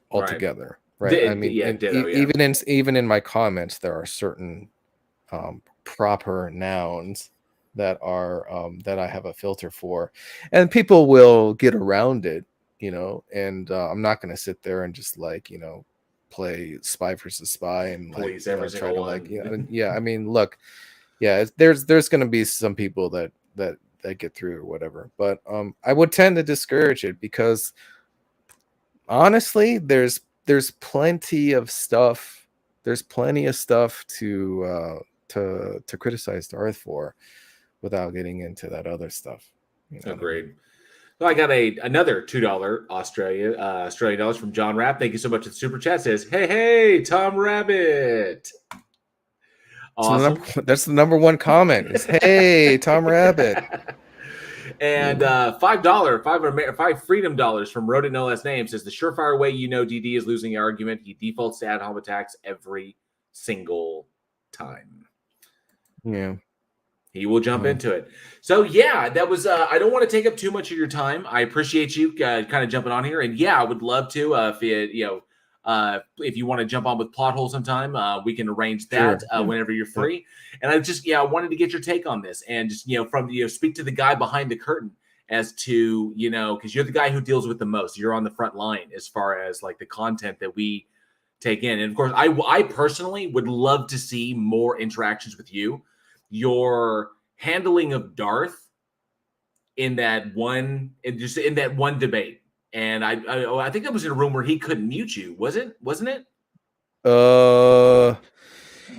S2: altogether, right? I mean, even in my comments, there are certain proper nouns that are that I have a filter for, and people will get around it, you know, and I'm not going to sit there and just like, you know, play spy versus spy and like,
S1: Please,
S2: you
S1: every
S2: know, try
S1: single
S2: to
S1: one.
S2: like, yeah. I mean, look, yeah, there's going to be some people that get through or whatever, but I would tend to discourage it because honestly, there's plenty of stuff. There's plenty of stuff to criticize Darth for without getting into that other stuff. You know what I mean?
S1: Agreed. Well, I got another $2 Australian dollars from John Rapp. Thank you so much for the super chat. Says, hey, Tom Rabbit. Awesome.
S2: So that's the number one comment is, hey, Tom Rabbit.
S1: And $5 freedom dollars from Wrote It No Last Name says the surefire way you know DD is losing the argument. He defaults to ad hom attacks every single time.
S2: Yeah.
S1: He will jump into it. So yeah, that was. I don't want to take up too much of your time. I appreciate you kind of jumping on here, and yeah, I would love to. If you want to jump on with Plot Hole sometime, we can arrange that whenever you're free. And I wanted to get your take on this, and just speak to the guy behind the curtain as to because you're the guy who deals with the most. You're on the front line as far as like the content that we take in, and of course, I personally would love to see more interactions with you. Your handling of Darth in that one debate, and I think that was in a room where he couldn't mute you, wasn't it?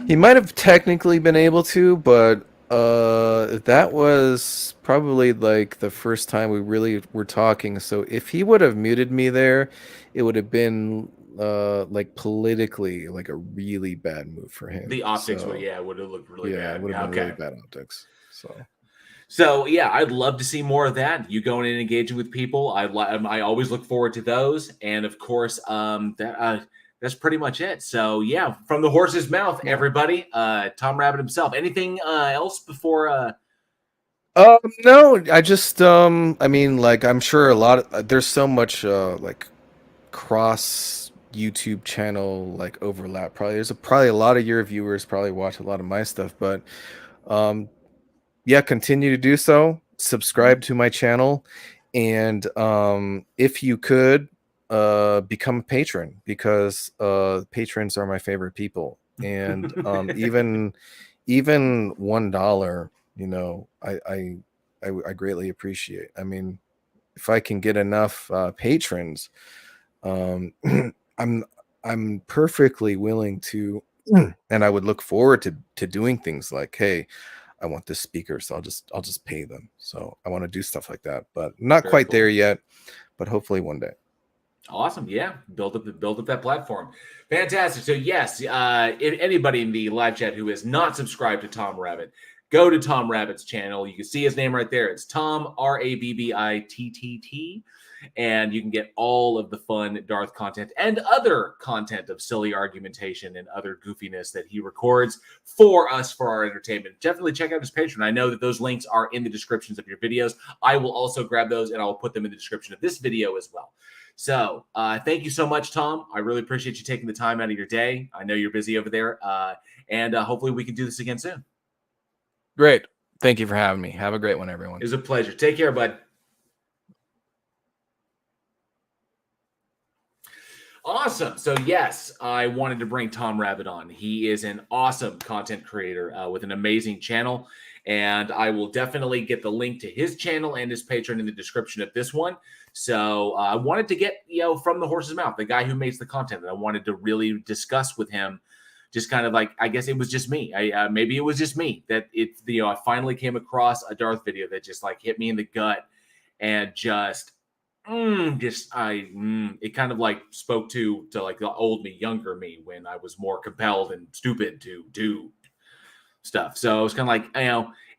S2: He might have technically been able to, but that was probably like the first time we really were talking. So if he would have muted me there, it would have been like politically like a really bad move for him.
S1: The optics would have looked really bad.
S2: Yeah, it would have been really bad optics.
S1: So yeah, I'd love to see more of that. You going in and engaging with people. I always look forward to those, and of course, that's pretty much it. So yeah, from the horse's mouth, everybody. Tom Rabbit himself. Anything else before?
S2: No, I just I mean, like I'm sure a lot of there's so much like cross YouTube channel like overlap. There's probably a lot of your viewers probably watch a lot of my stuff, but yeah, continue to do so. Subscribe to my channel, and if you could become a patron, because patrons are my favorite people, and even $1, I greatly appreciate. I mean, if I can get enough patrons, I'm perfectly willing to, and I would look forward to doing things like, hey, I want this speaker, so I'll just pay them. So I want to do stuff like that, but not quite there yet, but hopefully one day.
S1: Awesome. Yeah. Build up that platform. Fantastic. So yes, if anybody in the live chat who is not subscribed to Tom Rabbit, go to Tom Rabbitt's channel. You can see his name right there. It's Tom Rabbitt, and you can get all of the fun Darth content and other content of silly argumentation and other goofiness that he records for us for our entertainment. Definitely check out his Patreon. I know that those links are in the descriptions of your videos. I will also grab those and I'll put them in the description of this video as well. So thank you so much, Tom. I really appreciate you taking the time out of your day. I know you're busy over there, and hopefully we can do this again soon.
S2: Great. Thank you for having me. Have a great one, everyone.
S1: It was a pleasure. Take care, bud. Awesome. So yes, I wanted to bring Tom Rabbit on. He is an awesome content creator with an amazing channel, and I will definitely get the link to his channel and his Patreon in the description of this one. So I wanted to get, from the horse's mouth, the guy who makes the content, and I wanted to really discuss with him, just kind of like, I guess it was just me. Maybe it was just me that I finally came across a Darth video that just like hit me in the gut and it kind of like spoke to like the old me, younger me, when I was more compelled and stupid to do stuff. So I was kind of like,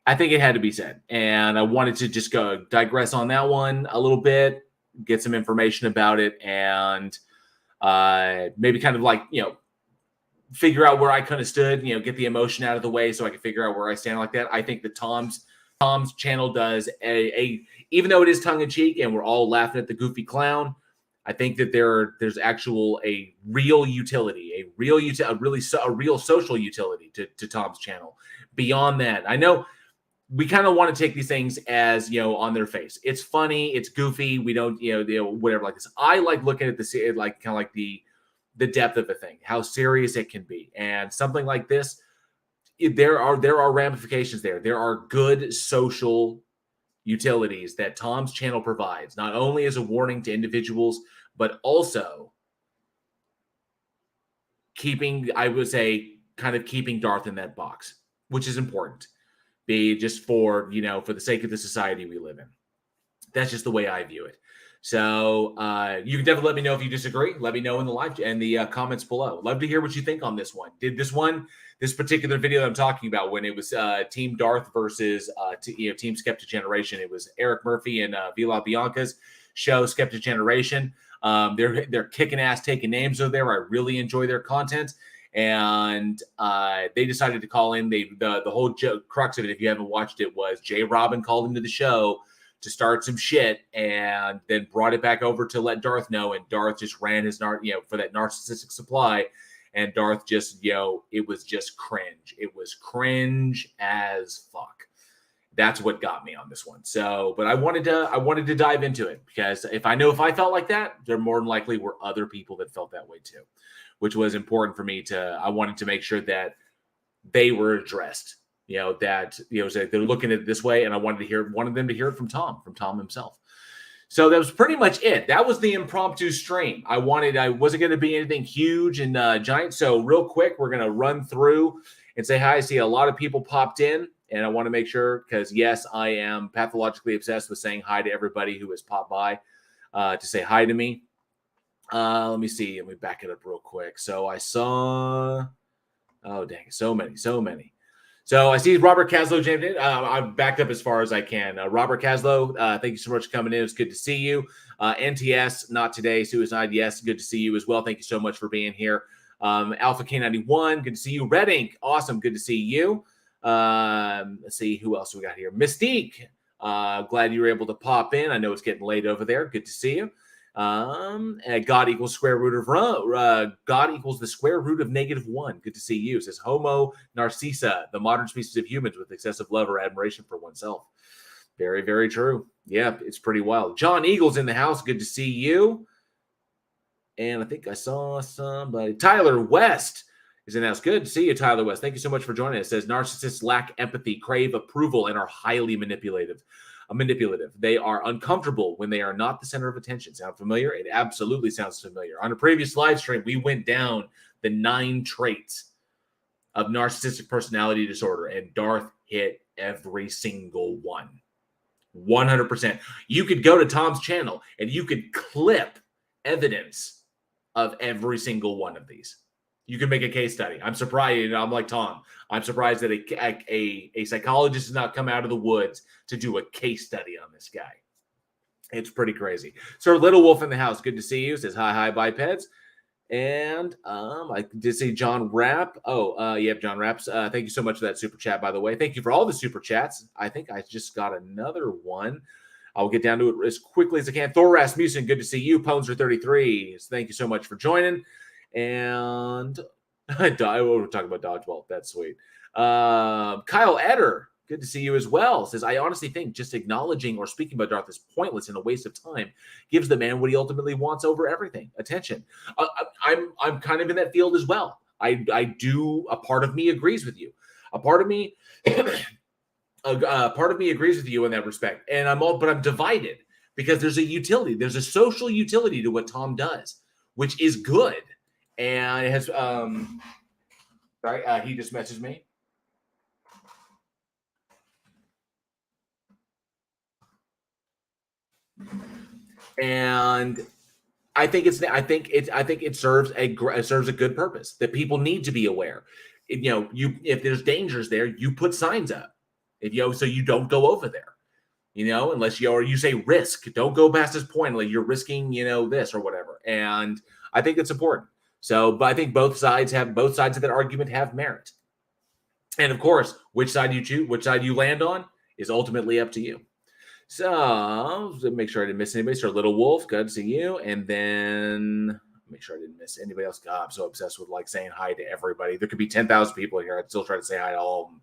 S1: I think it had to be said, and I wanted to just go digress on that one a little bit, get some information about it, and maybe kind of like figure out where I kind of stood, get the emotion out of the way so I can figure out where I stand like that. I think that Tom's channel does even though it is tongue in cheek and we're all laughing at the goofy clown, I think that there's a real utility, a real social utility to Tom's channel. Beyond that, I know we kind of want to take these things as, on their face. It's funny, it's goofy. We don't, whatever like this. I like looking at the like kind of like the depth of the thing, how serious it can be, and something like this. There are ramifications there. There are good social utilities that Tom's channel provides, not only as a warning to individuals, but also keeping, I would say, kind of keeping Darth in that box, which is important. Be just for, for the sake of the society we live in. That's just the way I view it. So you can definitely let me know if you disagree. Let me know in the live and the comments below. Love to hear what you think on this one. Did this particular video that I'm talking about, when it was Team Darth versus Team Skeptic Generation, it was Eric Murphy and Vila Bianca's show, Skeptic Generation. They're kicking ass, taking names over there. I really enjoy their content. And they decided to call in. The whole crux of it, if you haven't watched it, was Jay Robin called into the show to start some shit, and then brought it back over to let Darth know. And Darth just ran his for that narcissistic supply. And Darth just, it was just cringe. It was cringe as fuck. That's what got me on this one. So, but I wanted to dive into it, because if I felt like that, there more than likely were other people that felt that way too, which was important for me I wanted to make sure that they were addressed, so they're looking at it this way. And I wanted them to hear it from Tom himself. So that was pretty much it. That was the impromptu stream. I wasn't going to be anything huge and giant. So real quick, we're going to run through and say hi. I see a lot of people popped in, and I want to make sure, because yes, I am pathologically obsessed with saying hi to everybody who has popped by to say hi to me. Let me see. Let me back it up real quick. So I saw, oh dang, so many. So I see Robert Caslow jumped in. I'm backed up as far as I can. Robert Caslow, thank you so much for coming in. It's good to see you. NTS, not today. Suicide, yes, good to see you as well. Thank you so much for being here. Alpha K91, good to see you. Red Ink, awesome, good to see you. Let's see who else we got here. Mystique, glad you were able to pop in. I know it's getting late over there. Good to see you. And God equals square root of God equals the square root of -1. Good to see you. It says Homo Narcissa, the modern species of humans with excessive love or admiration for oneself. Very, very true. Yeah, it's pretty wild. John Eagle's in the house. Good to see you. And I think I saw somebody. Tyler West is in the house. Good to see you, Tyler West. Thank you so much for joining us. It says narcissists lack empathy, crave approval, and are highly manipulative. They are uncomfortable when they are not the center of attention. Sound familiar? It absolutely sounds familiar. On a previous live stream, we went down the 9 traits of narcissistic personality disorder, and Darth hit every single one. 100%. You could go to Tom's channel and you could clip evidence of every single one of these. You can make a case study. I'm surprised. I'm like Tom. I'm surprised that a psychologist has not come out of the woods to do a case study on this guy. It's pretty crazy. Sir Little Wolf in the house. Good to see you. Says hi, bipeds. And I did see John Rapp. John Rapps. Thank you so much for that super chat, by the way. Thank you for all the super chats. I think I just got another one. I'll get down to it as quickly as I can. Thor Rasmussen, good to see you. Poneser33. Thank you so much for joining. And we're talking about dodgeball. That's sweet. Kyle Eder, good to see you as well. Says, I honestly think just acknowledging or speaking about Darth is pointless and a waste of time. Gives the man what he ultimately wants over everything. Attention. I'm kind of in that field as well. I do. A part of me agrees with you. A part of me, agrees with you in that respect. And I'm divided, because there's a utility. There's a social utility to what Tom does, which is good. And it has, he just messaged me. And I think it serves a good purpose, that people need to be aware. If there's dangers there, you put signs up. So you don't go over there. Unless you say risk. Don't go past this point. Like you're risking, this or whatever. And I think it's important. So, but I think both sides of that argument have merit. And of course, which side you choose, which side you land on, is ultimately up to you. So make sure I didn't miss anybody. So Little Wolf, good to see you. And then make sure I didn't miss anybody else. God, I'm so obsessed with saying hi to everybody. There could be 10,000 people here. I'd still try to say hi to all of them.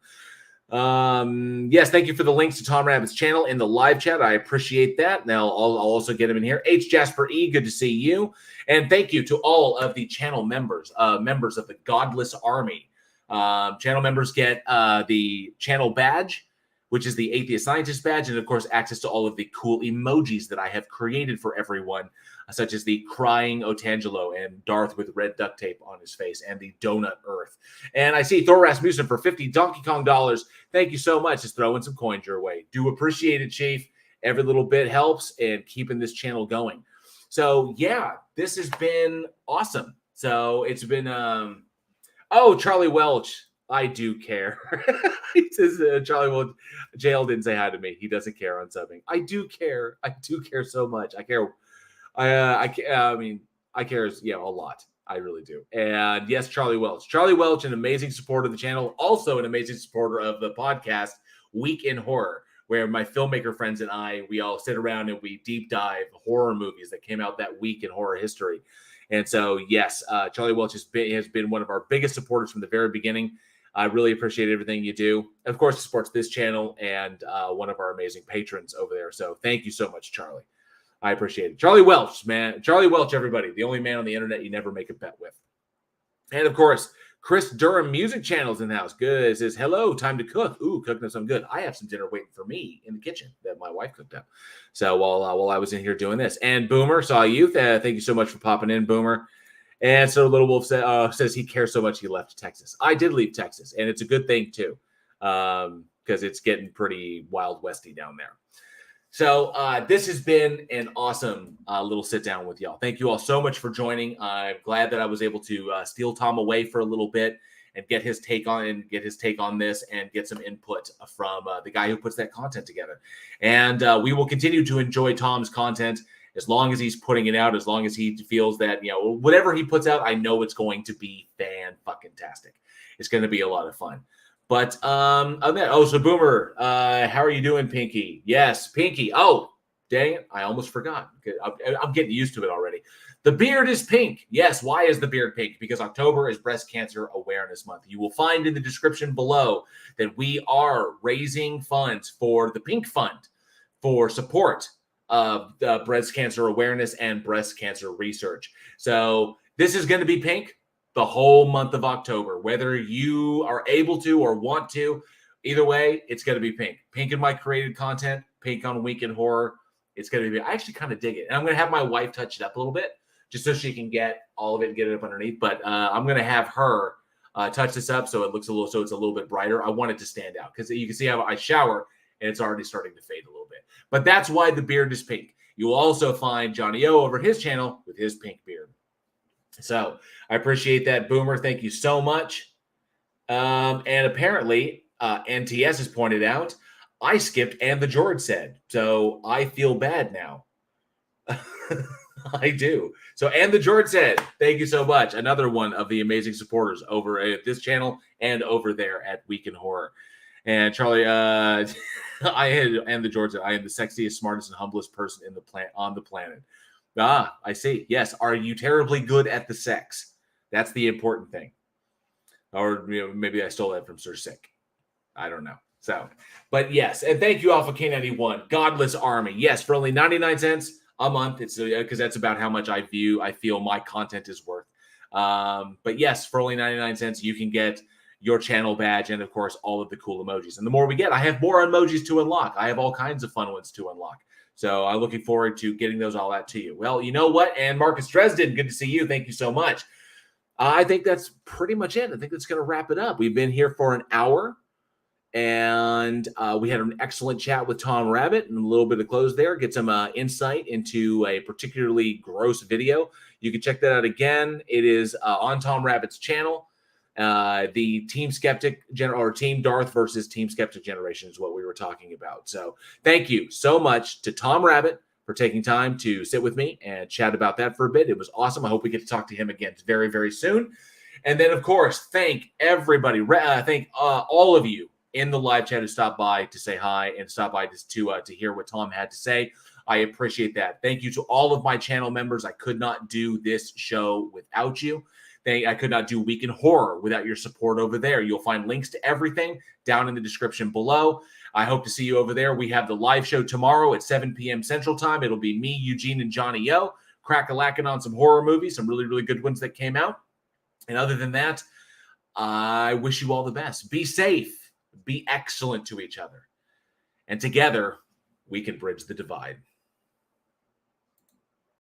S1: Yes, thank you for the links to Tom Rabbitt's channel in the live chat. I appreciate that. Now I'll also get him in here. H. Jasper E, good to see you. And thank you to all of the channel members, members of the Godless Army. Channel members get the channel badge, which is the Atheist Scientist badge, and of course access to all of the cool emojis that I have created for everyone, such as the crying Otangelo and Darth with red duct tape on his face and the donut earth. And I see Thor Rasmussen for 50 Donkey Kong dollars. Thank you so much. Just throwing some coins your way. Do appreciate it, Chief. Every little bit helps and keeping this channel going. So yeah, this has been awesome. So it's been, oh, Charlie Welch. I do care. He says, Charlie Welch, JL didn't say hi to me. He doesn't care on subbing. I do care. I do care so much. I care. I mean, I care, a lot. I really do. And yes, Charlie Welch. Charlie Welch, an amazing supporter of the channel, also an amazing supporter of the podcast, Week in Horror, where my filmmaker friends and I, we all sit around and we deep dive horror movies that came out that week in horror history. And so, yes, Charlie Welch has been one of our biggest supporters from the very beginning. I really appreciate everything you do. Of course, he supports this channel and one of our amazing patrons over there. So thank you so much, Charlie. I appreciate it. Charlie Welch, man. Charlie Welch, everybody. The only man on the internet you never make a bet with. And, of course, Chris Durham Music Channel's in the house. Good. It says, hello, time to cook. Ooh, cooking up some good. I have some dinner waiting for me in the kitchen that my wife cooked up. So while I was in here doing this. And Boomer, saw you. Thank you so much for popping in, Boomer. And so Little Wolf says he cares so much he left Texas. I did leave Texas, and it's a good thing, too, because it's getting pretty Wild Westy down there. So this has been an awesome little sit down with y'all. Thank you all so much for joining. I'm glad that I was able to steal Tom away for a little bit and get his take on this and get some input from the guy who puts that content together. And we will continue to enjoy Tom's content as long as he's putting it out, as long as he feels that, whatever he puts out, I know it's going to be fan-fucking-tastic. It's going to be a lot of fun. But, so Boomer, how are you doing, Pinky? Yes, Pinky. Oh, dang it. I almost forgot. I'm getting used to it already. The beard is pink. Yes, why is the beard pink? Because October is Breast Cancer Awareness Month. You will find in the description below that we are raising funds for the Pink Fund for support of breast cancer awareness and breast cancer research. So this is going to be pink the whole month of October, whether you are able to or want to. Either way, it's going to be pink. Pink in my created content, pink on Week in Horror. It's going to be, I actually kind of dig it. And I'm going to have my wife touch it up a little bit just so she can get all of it and get it up underneath. But I'm going to have her touch this up so it's a little bit brighter. I want it to stand out because you can see how I shower and it's already starting to fade a little bit. But that's why the beard is pink. You will also find Johnny O over his channel with his pink beard. So I appreciate that, Boomer. Thank you so much. And apparently, NTS has pointed out, I skipped and the George said. So I feel bad now. I do. So and the George said, thank you so much. Another one of the amazing supporters over at this channel and over there at Week in Horror. And Charlie, I am the George said, I am the sexiest, smartest, and humblest person on the planet. Ah, I see. Yes. Are you terribly good at the sex? That's the important thing. Or maybe I stole that from Sir Sick. I don't know. So, but yes. And thank you, Alpha K91. Godless Army. Yes, for only 99 cents a month. It's because that's about how much I feel my content is worth. But yes, for only 99 cents, you can get your channel badge and, of course, all of the cool emojis. And the more we get, I have more emojis to unlock. I have all kinds of fun ones to unlock. So I'm looking forward to getting those all out to you. Well, you know what? And Marcus Dresden, good to see you. Thank you so much. I think that's pretty much it. I think that's going to wrap it up. We've been here for an hour, and we had an excellent chat with Tom Rabbitt and a little bit of close there. Get some insight into a particularly gross video. You can check that out again. It is on Tom Rabbitt's channel. The Team Skeptic or Team Darth versus Team Skeptic generation is what we were talking about. So thank you so much to Tom Rabbitt for taking time to sit with me and chat about that for a bit. It was awesome. I hope we get to talk to him again very, very soon. And then, of course, thank everybody. Thank all of you in the live chat who stopped by to say hi and stop by to hear what Tom had to say. I appreciate that. Thank you to all of my channel members. I could not do this show without you. I could not do Week in Horror without your support over there. You'll find links to everything down in the description below. I hope to see you over there. We have the live show tomorrow at 7 p.m. Central Time. It'll be me, Eugene, and Johnny O, crack-a-lacking on some horror movies, some really, really good ones that came out. And other than that, I wish you all the best. Be safe. Be excellent to each other. And together, we can bridge the divide.